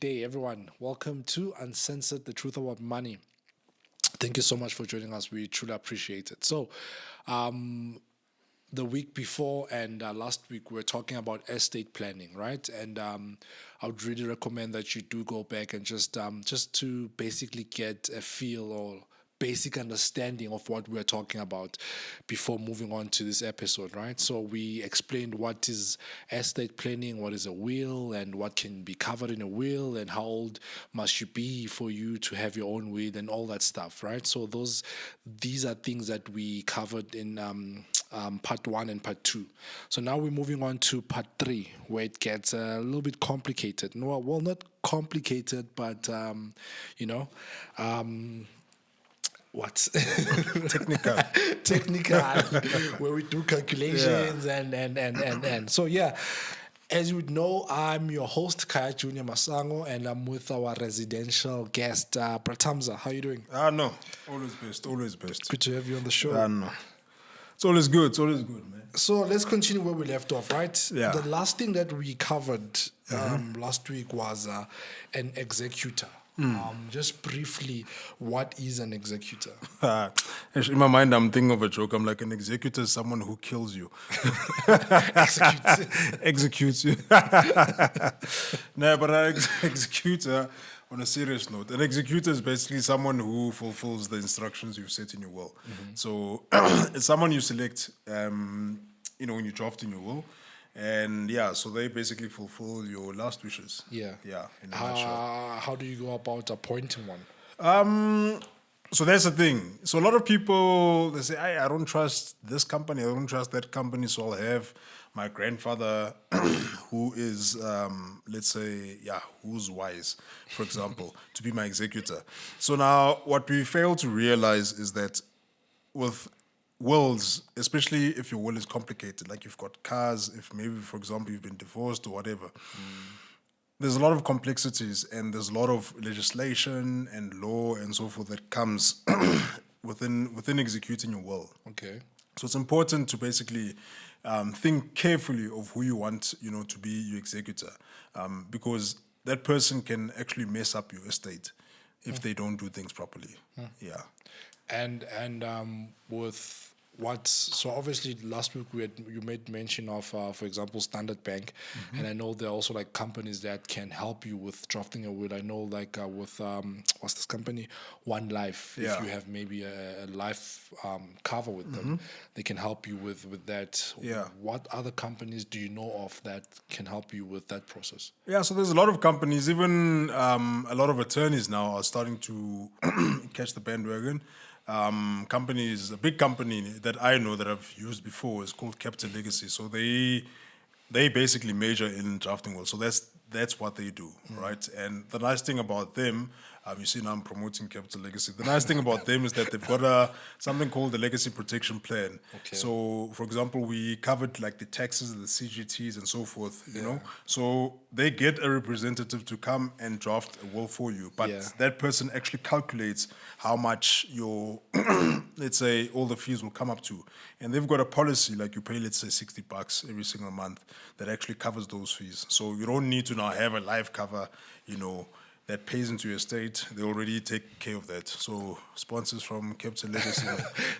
day, everyone. Welcome to Uncensored, the truth about money. Thank you so much for joining us. We truly appreciate it. So, the week before and last week, we were talking about estate planning, right? And I would really recommend that you do go back and just to basically get a feel or basic understanding of what we're talking about before moving on to this episode, right? So we explained what is estate planning, what is a will, and what can be covered in a will, and how old must you be for you to have your own will, and all that stuff, right? So these are things that we covered in part 1 and part 2. So now we're moving on to part 3, where it gets a little bit complicated. No, well, not complicated, but what technical where we do calculations and so as you would know, I'm your host Kyajunior Masango, and I'm with our residential guest Pratamza. How are you doing? No, always best. Good to have you on the show. No, it's always good, man. So let's continue where we left off, right? Yeah. The last thing that we covered last week was an executor. Just briefly, what is an executor? In my mind, I'm thinking of a joke. I'm like, an executor is someone who kills you. Executes you. No, but an executor, on a serious note, an executor is basically someone who fulfills the instructions you've set in your will. So it's someone you select, when you draft in your will. And so they basically fulfill your last wishes. Yeah. In a nutshell. How do you go about appointing one? So that's the thing. So a lot of people, they say, I don't trust this company, I don't trust that company, so I'll have my grandfather who is, who's wise, for example, to be my executor. So now what we fail to realize is that with wills, especially if your will is complicated, like you've got cars, if maybe, for example, you've been divorced or whatever, there's a lot of complexities and there's a lot of legislation and law and so forth that comes within executing your will. Okay. So it's important to basically think carefully of who you want, to be your executor, because that person can actually mess up your estate if they don't do things properly. Yeah. And with so obviously last week you made mention of, for example, Standard Bank, and I know there are also like companies that can help you with drafting a will. I know like with what's this company, One Life. Yeah. If you have maybe a life cover with them, they can help you with that. Yeah. What other companies do you know of that can help you with that process? Yeah, so there's a lot of companies, even a lot of attorneys now are starting to catch the bandwagon. A big company that I know that I've used before is called Capital Legacy. So they basically major in drafting wills. So that's what they do, right? And the nice thing about them, you see now I'm promoting Capital Legacy. The nice thing about them is that they've got something called the Legacy Protection Plan. Okay. So, for example, we covered like the taxes, the CGTs, and so forth. You know, so they get a representative to come and draft a will for you, but that person actually calculates how much your, let's say, all the fees will come up to, and they've got a policy like you pay, let's say, $60 every single month that actually covers those fees. So you don't need to now have a life cover, that pays into your estate. They already take care of that. So sponsors from Capital Legacy.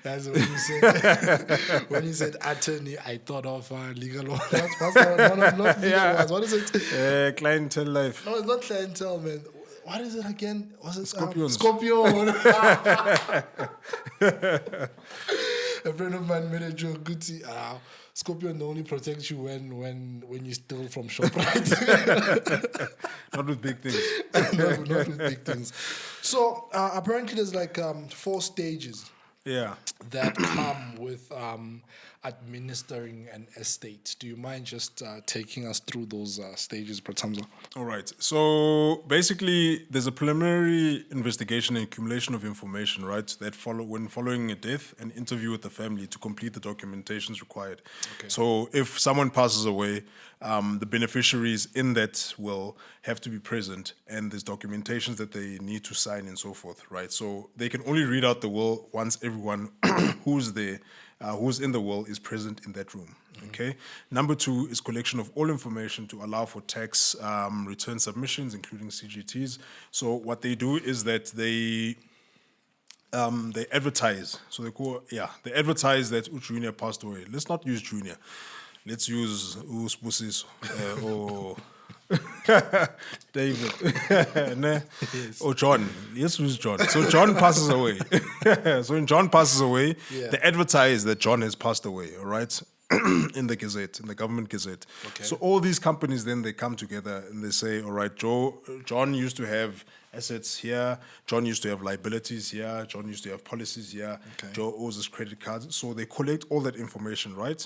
That's when you said when you said attorney, I thought of legal law. That's not legal ones. What is it? Clientele life. No, it's not clientele, man. What is it again? Was it Scorpions. Scorpion? A friend of mine made a joke. Gucci, Scorpion only protects you when you steal from ShopRite. Not with big things. not with big things. So apparently there's like 4 stages that come with administering an estate. Do you mind just taking us through those stages, Pratamza? All right. So basically, there's a preliminary investigation and accumulation of information, right, that follow when following a death, an interview with the family to complete the documentations required. Okay. So if someone passes away, the beneficiaries in that will have to be present, and there's documentations that they need to sign and so forth, right? So they can only read out the will once everyone who's there, who's in the will, is present in that room, Okay. Number 2 is collection of all information to allow for tax return submissions, including CGTs. So what they do is that they advertise. So they advertise that Junior passed away. Let's not use Junior. Let's use Usbusiso or David or John. Let's use John. So John passes away. So when John passes away, they advertise that John has passed away, all right? In the Gazette, in the government Gazette. Okay. So all these companies then they come together and they say, all right, John used to have assets here, John used to have liabilities here, John used to have policies here, Joe owes his credit cards. So they collect all that information, right?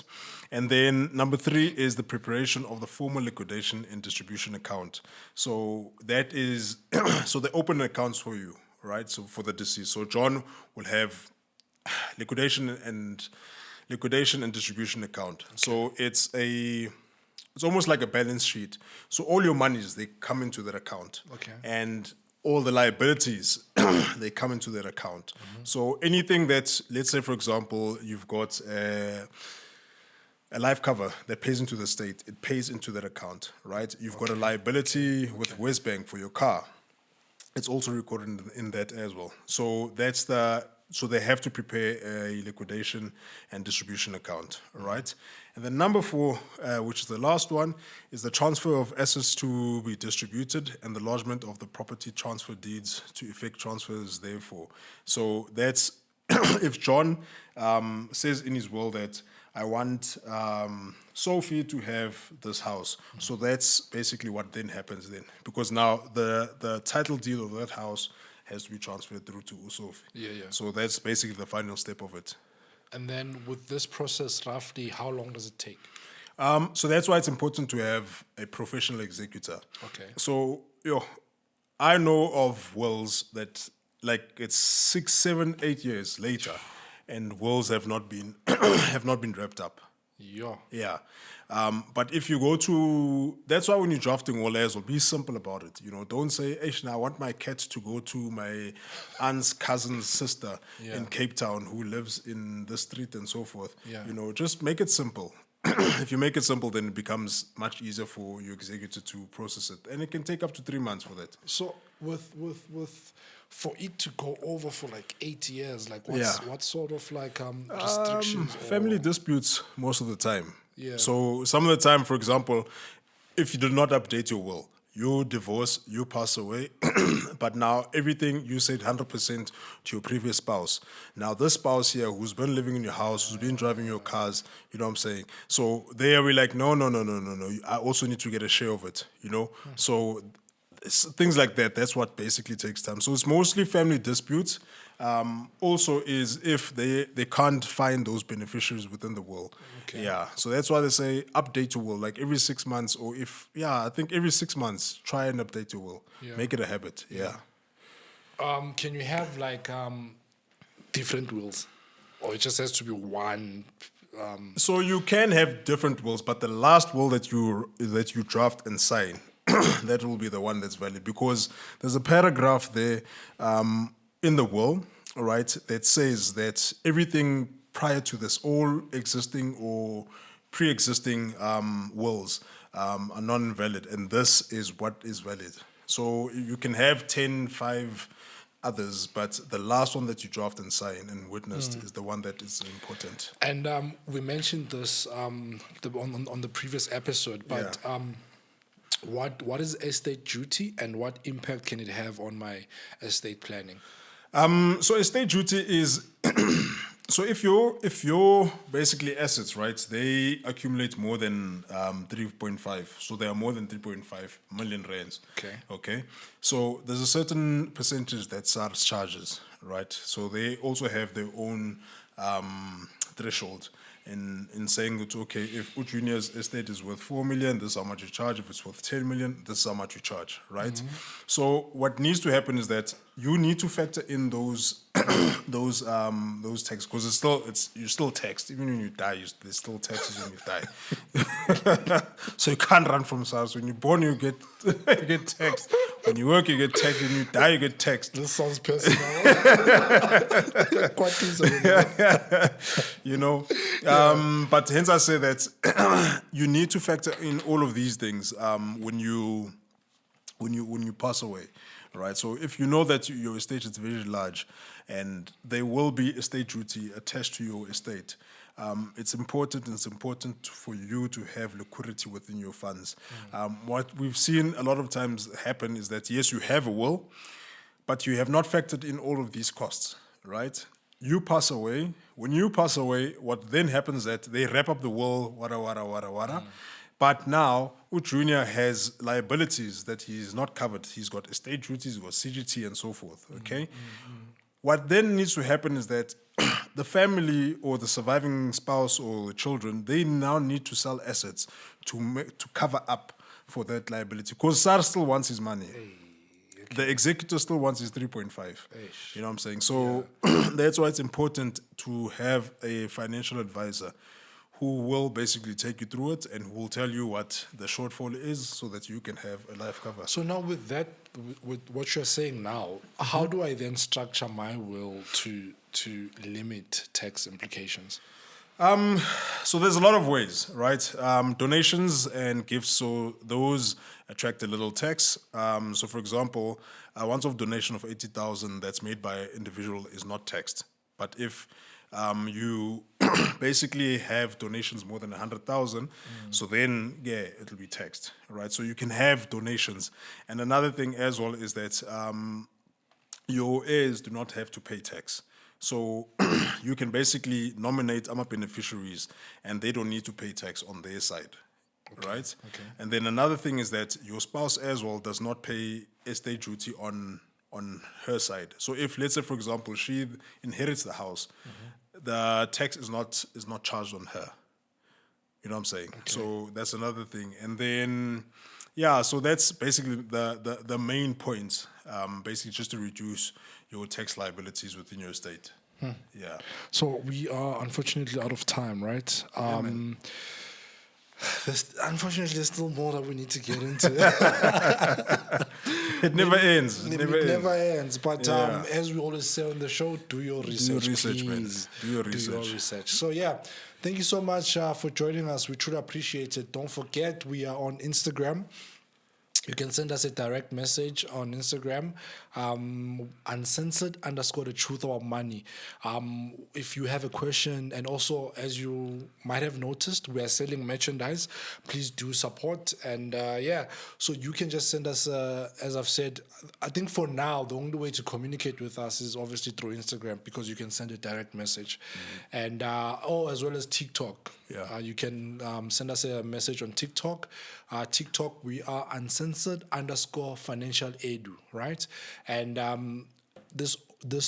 And then number 3 is the preparation of the formal liquidation and distribution account. So that is, so they open accounts for you, right? So for the deceased. So John will have liquidation and distribution account. So it's almost like a balance sheet. So all your monies, they come into that account. Okay. And all the liabilities, they come into that account. So anything that, let's say, for example, you've got a life cover that pays into the state, it pays into that account, right? You've got a liability with Westbank for your car. It's also recorded in that as well. So so they have to prepare a liquidation and distribution account, all right? And then number 4, which is the last one, is the transfer of assets to be distributed and the lodgement of the property transfer deeds to effect transfers therefore. So that's if John says in his will that I want Sophie to have this house. So that's basically what then happens then. Because now the title deed of that house has to be transferred through to Usofi. Yeah. So that's basically the final step of it. And then with this process, roughly, how long does it take? So that's why it's important to have a professional executor. Okay. So, I know of wills that, like, it's 6, 7, 8 years later, and wills have not been wrapped up. Yeah. Yeah. But if you go to, that's why when you're drafting will as well, be simple about it. Don't say, now I want my cat to go to my aunt's cousin's sister in Cape Town who lives in the street and so forth. Yeah. Just make it simple. If you make it simple, then it becomes much easier for your executor to process it. And it can take up to 3 months for that. So with for it to go over for like 8 years, like what sort of like restrictions? Family disputes most of the time. Yeah. So some of the time, for example, if you do not update your will, you divorce, you pass away, but now everything you said 100% to your previous spouse. Now this spouse here who's been living in your house, who's been driving your cars, you know what I'm saying? So they are like, no. I also need to get a share of it, So things like that, that's what basically takes time. So it's mostly family disputes. Also is if they can't find those beneficiaries within the will. Okay. Yeah. So that's why they say update your will, like every 6 months, or I think every 6 months, try and update your will. Yeah. Make it a habit. Yeah. Can you have like different wills? Or it just has to be one? So you can have different wills, but the last will that you draft and sign, that will be the one that's valid, because there's a paragraph there in the will, all right, that says that everything prior to this, all existing or pre-existing wills are non-valid, and this is what is valid. So you can have 10, 5 others, but the last one that you draft and sign and witnessed is the one that is important. And we mentioned this on the previous episode, but what is estate duty and what impact can it have on my estate planning? So estate duty is so if your basically assets, right, they accumulate more than 3.5, so they are more than 3.5 million rands. Okay. So there's a certain percentage that SARS charges, right? So they also have their own threshold in saying that, okay, if Junior's estate is worth 4 million, this is how much you charge. If it's worth 10 million, this is how much you charge, right? So what needs to happen is that you need to factor in those those taxes, because you're still taxed even when you die. There's still taxes when you die. So you can't run from SARS. When you're born, you get taxed. When you work, you get taxed. When you die, you get taxed. This sounds personal. Quite easily. But hence I say that you need to factor in all of these things when you pass away, right? So if you know that your estate is very large and there will be estate duty attached to your estate, it's important for you to have liquidity within your funds. What we've seen a lot of times happen is that, yes, you have a will, but you have not factored in all of these costs, right? You pass away. When you pass away, what then happens is that they wrap up the will, wada. But now, Junior has liabilities that he's not covered. He's got estate duties, he's got CGT and so forth, okay? What then needs to happen is that the family or the surviving spouse or the children, they now need to sell assets to cover up for that liability. Because SAR still wants his money. The executor still wants his 3.5. You know what I'm saying? So that's why it's important to have a financial advisor who will basically take you through it and who will tell you what the shortfall is so that you can have a life cover. So now with that, with what you're saying now, how do I then structure my will to limit tax implications? So there's a lot of ways, right? Donations and gifts, so those attract a little tax. So for example, a once-off donation of 80,000 that's made by an individual is not taxed. But if you basically have donations more than 100,000, so then, it'll be taxed, right? So you can have donations. And another thing as well is that your heirs do not have to pay tax. So you can basically nominate AMA beneficiaries and they don't need to pay tax on their side, right? Okay. And then another thing is that your spouse as well does not pay estate duty on her side. So if, let's say, for example, she inherits the house, the tax is not charged on her. You know what I'm saying? Okay. So that's another thing. And then, so that's basically the main points, basically just to reduce your tax liabilities within your estate. Yeah. So we are unfortunately out of time, right? Unfortunately, there's still more that we need to get into. It never ends. It never ends. But as we always say on the show, do your research, please. Do your research. So thank you so much for joining us. We truly appreciate it. Don't forget, we are on Instagram. You can send us a direct message on Instagram, uncensored_the truth about money. If you have a question, and also as you might have noticed, we are selling merchandise. Please do support. And so you can just send us, as I've said, I think for now, the only way to communicate with us is obviously through Instagram because you can send a direct message. And as well as TikTok. Yeah. You can send us a message on TikTok. TikTok, we are uncensored_financial edu, right? And this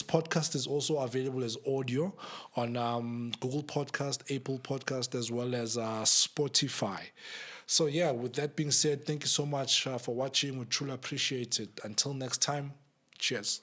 podcast is also available as audio on Google Podcast, Apple Podcast, as well as Spotify. So with that being said, thank you so much for watching. We truly appreciate it. Until next time, cheers.